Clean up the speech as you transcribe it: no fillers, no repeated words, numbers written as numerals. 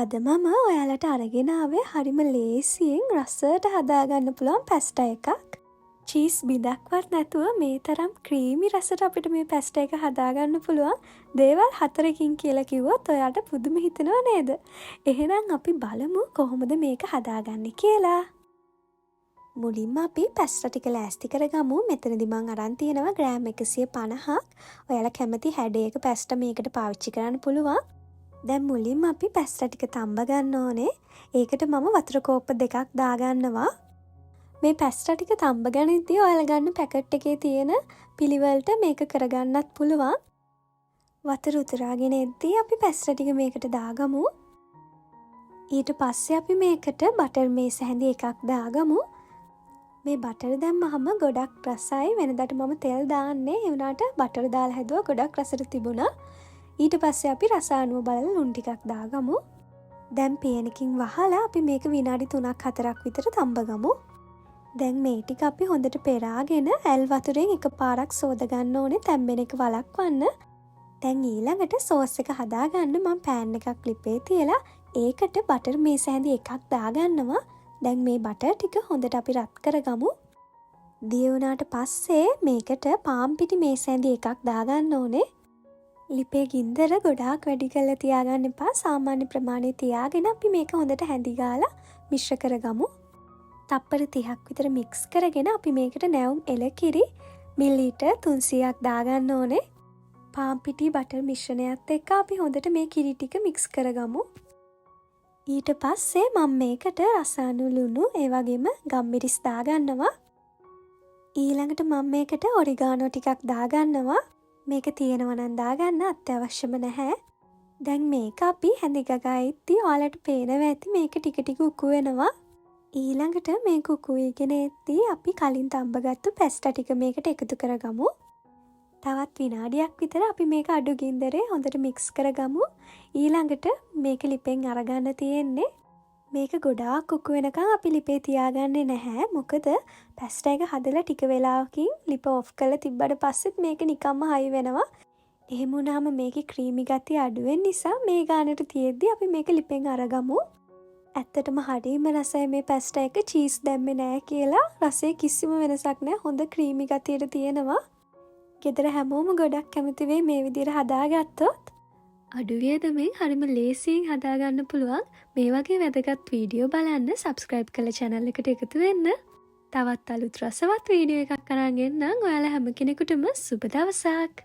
අද මම ඔයාලට අරගෙන ආවේ හරිම ලේසියෙන් රසට හදාගන්න පුළුවන් පැස්ටා එකක්. චීස් බිඳක්වත් නැතුව මේ තරම් ක්‍රීමි රසට අපිට මේ පැස්ටා එක හදාගන්න පුළුවන් දේවල් 4කින් කියලා කිව්වොත් ඔයාලට පුදුම හිතෙනව නේද? එහෙනම් අපි බලමු කොහොමද මේක හදාගන්නේ කියලා. මුලින්ම අපි පැස්ටා ටික ලෑස්ති කරගමු. මෙතනදී මම අරන් තියෙනවා ග්‍රෑම් 150ක්. ඔයාලා කැමති හැඩයක පැස්ටා මේකට පාවිච්චි කරන්න පුළුවන්. දැන් මුලින්ම අපි පැස්ටා ටික තම්බ ගන්න ඕනේ. ඒකට මම වතුර කෝප්ප දෙකක් දාගන්නවා. මේ පැස්ටා ටික තම්බ ගනිද්දී ඔයාලා ගන්න පැකට් එකේ තියෙන පිළිවෙලට මේක කරගන්නත් පුළුවන්. වතුර උතුරාගෙන එද්දී අපි පැස්ටා ටික මේකට දාගමු. ඊට පස්සේ අපි මේකට බටර් මේස හැඳි එකක් දාගමු. මේ බටර් දැම්මහම ගොඩක් රසයි. වෙනදාට මම තෙල් දාන්නේ. ඒ වුණාට බටර් දාලා හැදුවා ගොඩක් රසට තිබුණා. ඊට පස්සේ අපි රස අනුව බලලා ලුණු ටිකක් දාගමු. දැන් පේනකින් වහලා අපි මේක විනාඩි 3-4ක් විතර තම්බගමු. දැන් මේ ටික අපි හොඳට පෙරාගෙන ඇල් වතුරෙන් එකපාරක් සෝද ගන්න ඕනේ තැම්බෙන එක වළක්වන්න. දැන් ඊළඟට සෝස් එක හදාගන්න මම පෑන් එකක් ලිපේ තියලා ඒකට බටර් මේස හැඳි එකක් දාගන්නවා. දැන් මේ බටර් ටික හොඳට අපි රත් කරගමු. දිය වුණාට පස්සේ මේකට පාන් පිටි මේස හැඳි එකක් දාගන්න ඕනේ. ලිපේ ගින්දර ගොඩාක් වැඩි කරලා තියාගන්න එපා. සාමාන්‍ය ප්‍රමාණය තියාගෙන අපි මේක හොඳට හැඳි ගාලා මිශ්‍ර කරගමු. තප්පර 30ක් විතර මික්ස් කරගෙන අපි මේකට නැවුම් එලකිරි මිලිලීටර් 300ක් දාගන්න ඕනේ. පාන් පිටි බටර් මිශ්‍රණයත් එක්ක අපි හොඳට මේ කිරි ටික මික්ස් කරගමු. ඊට පස්සේ මම මේකට රසායන ලුණු ඒ වගේම ගම්මිරිස් දාගන්නවා. ඊළඟට මම මේකට ඔරිගානෝ ටිකක් දාගන්නවා. මේක තියෙනවා නම් දාගන්න අත්‍යවශ්‍යම නැහැ. දැන් මේක අපි හැඳි ගගා ඉද්දී ඔයාලට පේනවා ඇති මේක ටික ටික උකු වෙනවා. ඊළඟට මේක උකු වෙගෙන ඉද්දී අපි කලින් තම්බගත්තු පැස්ටා ටික මේකට එකතු කරගමු. තවත් විනාඩියක් විතර අපි මේක අඩු ගින්දරේ හොඳට මික්ස් කරගමු. ඊළඟට මේක ලිපෙන් අරගන්න තියෙන්නේ. මේක ගොඩාක් උකු වෙනකන් අපි ලිපේ තියාගන්නේ නැහැ. මොකද පැස්ටා එක හදලා ටික වෙලාවකින් ලිප ඔෆ් කරලා තිබ්බට පස්සෙත් මේක නිකම්ම හයි වෙනවා. එහෙම වුණාම මේකේ ක්‍රීමි ගතිය අඩු වෙන නිසා මේ ගානට තියෙද්දි අපි මේක ලිපෙන් අරගමු. ඇත්තටම හරිම රසයි මේ පැස්ටා එක. චීස් දැම්මේ නැහැ කියලා රසයේ කිසිම වෙනසක් නැහැ. හොඳ ක්‍රීමි ගතියට තියෙනවා. ගෙදර හැමෝම ගොඩක් කැමති වෙයි මේ විදිහට හදාගත්තොත්. අඩු වියදමෙන් හරිම ලේසියෙන් හදාගන්න පුළුවන් මේ වගේ වැදගත් වීඩියෝ බලන්න සබ්ස්ක්‍රයිබ් කරලා channel එකට එකතු වෙන්න. තවත් අලුත් රසවත් වීඩියෝ එකක් අරන් එන්නම්. ඔයාලා හැම කෙනෙකුටම සුබ දවසක්.